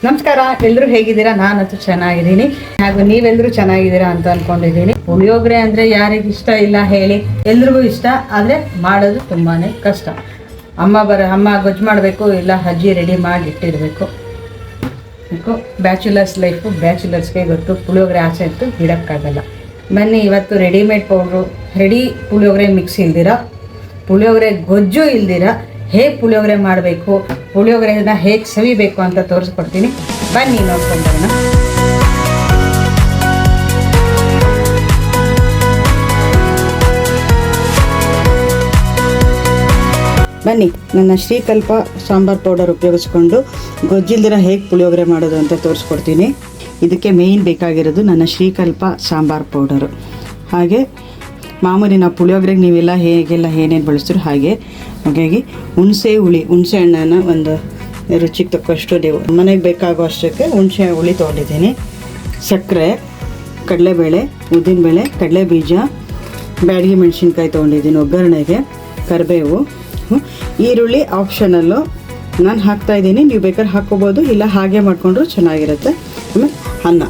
ನಮಸ್ಕಾರ, ಎಲ್ಲರೂ ಹೇಗಿದ್ದೀರಾ? ನಾನಂತೂ ಚೆನ್ನಾಗಿದ್ದೀನಿ, ಹಾಗೂ ನೀವೆಲ್ಲರೂ ಚೆನ್ನಾಗಿದ್ದೀರಾ ಅಂತ ಅನ್ಕೊಂಡಿದ್ದೀನಿ. ಪುಳಿಯೋಗರೆ ಅಂದ್ರೆ ಯಾರಿಗೆ ಇಷ್ಟ ಇಲ್ಲ ಹೇಳಿ? ಎಲ್ರಿಗೂ ಇಷ್ಟ, ಆದ್ರೆ ಮಾಡೋದು ತುಂಬಾನೇ ಕಷ್ಟ. ಅಮ್ಮ ಗೊಜ್ಜು ಮಾಡಬೇಕು, ಇಲ್ಲ ಅಜ್ಜಿ ರೆಡಿ ಮಾಡಿ ಇಟ್ಟಿರಬೇಕು. ಬ್ಯಾಚುಲರ್ಸ್ ಲೈಫು ಬ್ಯಾಚುಲರ್ಸ್ಗೆ ಗೊತ್ತು. ಪುಳಿಯೋಗರೆ ಆಸೆ ಅಂತೂ ಬಿಡೋಕ್ಕಾಗಲ್ಲ. ಬನ್ನಿ, ಇವತ್ತು readymade powder, ready puliyogare mix ಇಲ್ದಿರ, ಪುಳಿಯೋಗರೆ ಗೊಜ್ಜು ಇಲ್ದಿರ ಹೇಗೆ ಪುಳಿಯೋಗರೆ ಮಾಡಬೇಕು, ಪುಳಿಯೋಗರೆನ ಹೇಗೆ ಸವಿಬೇಕು ಅಂತ ತೋರಿಸ್ಕೊಡ್ತೀನಿ. ಬನ್ನಿ ನೋಡ್ಕೊಂಡೋಣ. ಬನ್ನಿ, ನನ್ನ ಶ್ರೀಕಲ್ಪ ಸಾಂಬಾರ್ ಪೌಡರ್ ಉಪಯೋಗಿಸ್ಕೊಂಡು ಗೊಜ್ಜಿಲ್ದಿರ ಹೇಗೆ ಪುಳಿಯೋಗರೆ ಮಾಡೋದು ಅಂತ ತೋರಿಸ್ಕೊಡ್ತೀನಿ. ಇದಕ್ಕೆ ಮೇಯ್ನ್ ಬೇಕಾಗಿರೋದು ನನ್ನ ಶ್ರೀಕಲ್ಪ ಸಾಂಬಾರ್ ಪೌಡರು. ಹಾಗೆ ಮಾಮೂಲಿ ನಾವು ಪುಳಿಯೋಗರೆಗೆ ನೀವೆಲ್ಲ ಹೇಗೆಲ್ಲ ಏನೇನು ಬಳಸ್ತೀರೋ ಹಾಗಾಗಿ ಹುಣಸೆ ಹಣ್ಣನ್ನು ಒಂದು ರುಚಿಗೆ ತಕ್ಕಷ್ಟು ನೀವು ಮನೆಗೆ ಬೇಕಾಗೋ ಅಷ್ಟಕ್ಕೆ ಹುಣಸೆ ಹುಳಿ ತೊಗೊಂಡಿದ್ದೀನಿ. ಸಕ್ಕರೆ, ಕಡಲೆಬೇಳೆ, ಉದ್ದಿನಬೇಳೆ, ಕಡಲೆಬೀಜ, ಬ್ಯಾಡಗಿ ಮೆಣಸಿನ್ಕಾಯಿ ತೊಗೊಂಡಿದ್ದೀನಿ ಒಗ್ಗರಣೆಗೆ, ಕರಿಬೇವು, ಈರುಳ್ಳಿ ಆಪ್ಷನಲ್ಲು ನಾನು ಹಾಕ್ತಾಯಿದ್ದೀನಿ. ನೀವು ಬೇಕಾದ್ರೆ ಹಾಕ್ಕೋಬೋದು, ಇಲ್ಲ ಹಾಗೆ ಮಾಡಿಕೊಂಡ್ರು ಚೆನ್ನಾಗಿರುತ್ತೆ. ಆಮೇಲೆ ಅನ್ನ,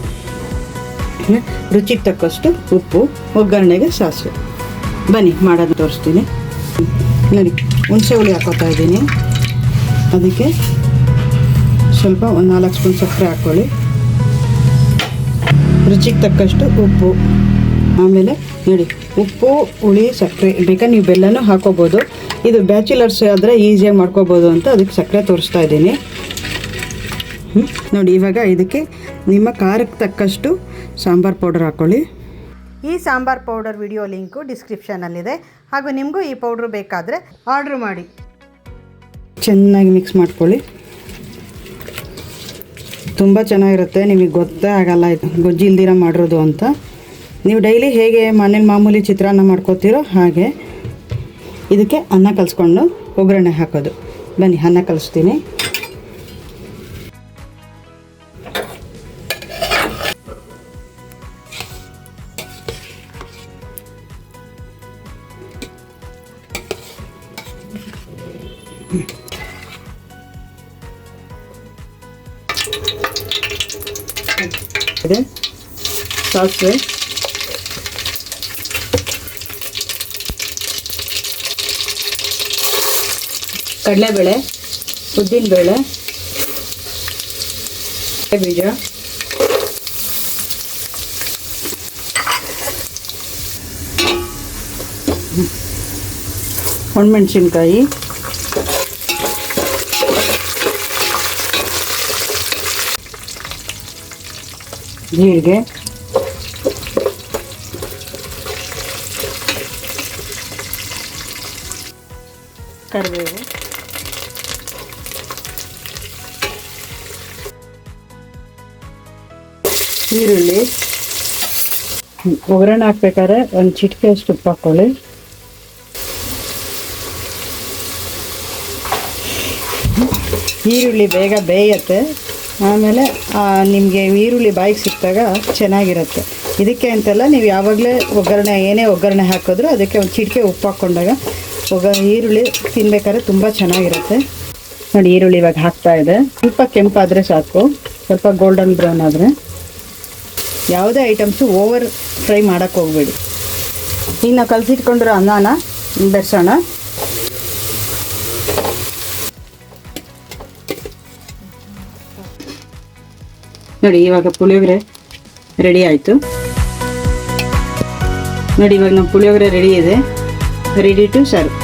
ರುಚಿಗೆ ತಕ್ಕಷ್ಟು ಉಪ್ಪು, ಒಗ್ಗರಣೆಗೆ ಸಾಸಿವೆ. ಬನ್ನಿ ಮಾಡೋದು ತೋರಿಸ್ತೀನಿ. ನೋಡಿ, ಹುಣಸೆ ಹುಳಿ ಹಾಕೋತಾ ಇದ್ದೀನಿ. ಅದಕ್ಕೆ ಸ್ವಲ್ಪ ಒಂದು 4 ಸ್ಪೂನ್ ಸಕ್ಕರೆ ಹಾಕ್ಕೊಳ್ಳಿ, ರುಚಿಗೆ ತಕ್ಕಷ್ಟು ಉಪ್ಪು. ಆಮೇಲೆ ನೋಡಿ, ಉಪ್ಪು, ಹುಳಿ, ಸಕ್ಕರೆ, ಬೇಕಾದ್ರೆ ನೀವು ಬೆಲ್ಲನೂ ಹಾಕೋಬೋದು. ಇದು ಬ್ಯಾಚುಲರ್ಸ್ ಆದರೆ ಈಸಿಯಾಗಿ ಮಾಡ್ಕೋಬೋದು ಅಂತ ಅದಕ್ಕೆ ಸಕ್ಕರೆ ತೋರಿಸ್ತಾ ಇದ್ದೀನಿ. ನೋಡಿ, ಇವಾಗ ಇದಕ್ಕೆ ನಿಮ್ಮ ಖಾರಕ್ಕೆ ತಕ್ಕಷ್ಟು ಸಾಂಬಾರ್ ಪೌಡರ್ ಹಾಕ್ಕೊಳ್ಳಿ. ಈ ಸಾಂಬಾರ್ ಪೌಡರ್ ವಿಡಿಯೋ ಲಿಂಕು ಡಿಸ್ಕ್ರಿಪ್ಷನಲ್ಲಿದೆ, ಹಾಗೂ ನಿಮಗೂ ಈ ಪೌಡ್ರು ಬೇಕಾದರೆ ಆರ್ಡ್ರ್ ಮಾಡಿ. ಚೆನ್ನಾಗಿ ಮಿಕ್ಸ್ ಮಾಡ್ಕೊಳ್ಳಿ. ತುಂಬ ಚೆನ್ನಾಗಿರುತ್ತೆ, ನಿಮಗೆ ಗೊತ್ತೇ ಆಗಲ್ಲ ಇದು ಗೊಜ್ಜು ಇಲ್ದಿರ ಮಾಡಿರೋದು ಅಂತ. ನೀವು ಡೈಲಿ ಹೇಗೆ ಮನೇಲಿ ಮಾಮೂಲಿ ಚಿತ್ರಾನ್ನ ಮಾಡ್ಕೋತೀರೋ ಹಾಗೆ ಇದಕ್ಕೆ ಅನ್ನ ಕಲಿಸ್ಕೊಂಡು ಒಗ್ಗರಣೆ ಹಾಕೋದು. ಬನ್ನಿ, ಅನ್ನ ಕಲಿಸ್ತೀನಿ. ಸಾಸಿವೆ, ಕಡಲೆಬೇಳೆ, ಉದ್ದಿನಬೇಳೆ, ಬೀಜ, ಒಣಮೆಣಸಿನ್ಕಾಯಿ, ಜೀರಿಗೆ, ಕರಿಬೇವು, ಈರುಳ್ಳಿ. ಒಗ್ಗರಣೆ ಹಾಕ್ಬೇಕಾದ್ರೆ ಒಂದು ಚಿಟಿಕೆ ಅಷ್ಟು ಉಪ್ಪು ಹಾಕ್ಕೊಳ್ಳಿ. ಈರುಳ್ಳಿ ಬೇಗ ಬೇಯುತ್ತೆ. ಆಮೇಲೆ ನಿಮಗೆ ಈರುಳ್ಳಿ ಬಾಯಿಗೆ ಸಿಕ್ಕಿದಾಗ ಚೆನ್ನಾಗಿರುತ್ತೆ. ಇದಕ್ಕೆ ಅಂತೆಲ್ಲ ನೀವು ಯಾವಾಗಲೇ ಏನೇ ಒಗ್ಗರಣೆ ಹಾಕಿದ್ರೂ ಅದಕ್ಕೆ ಒಂದು ಚಿಟಿಕೆ ಉಪ್ಪು ಹಾಕ್ಕೊಂಡಾಗ ಈರುಳ್ಳಿ ತಿನ್ಬೇಕಾದ್ರೆ ತುಂಬ ಚೆನ್ನಾಗಿರುತ್ತೆ. ನೋಡಿ, ಈರುಳ್ಳಿ ಇವಾಗ ಹಾಕ್ತಾಯಿದೆ. ಸ್ವಲ್ಪ ಕೆಂಪಾದರೆ ಸಾಕು, ಸ್ವಲ್ಪ ಗೋಲ್ಡನ್ ಬ್ರೌನ್ ಆದರೆ. ಯಾವುದೇ ಐಟಮ್ಸು ಓವರ್ ಫ್ರೈ ಮಾಡೋಕ್ಕೆ ಹೋಗಬೇಡಿ. ಈಗ ನಾವು ಕಲಸಿಟ್ಕೊಂಡಿರೋ ಅನ್ನನ ಬೆರೆಸೋಣ. ನೋಡಿ, ಇವಾಗ ಪುಳಿಯೋಗರೆ ರೆಡಿ ಆಯಿತು. ನೋಡಿ, ಇವಾಗ ನಮ್ಮ ಪುಳಿಯೋಗರೆ ರೆಡಿ ಇದೆ, ರೆಡಿ ಟು ಸರ್ವ್.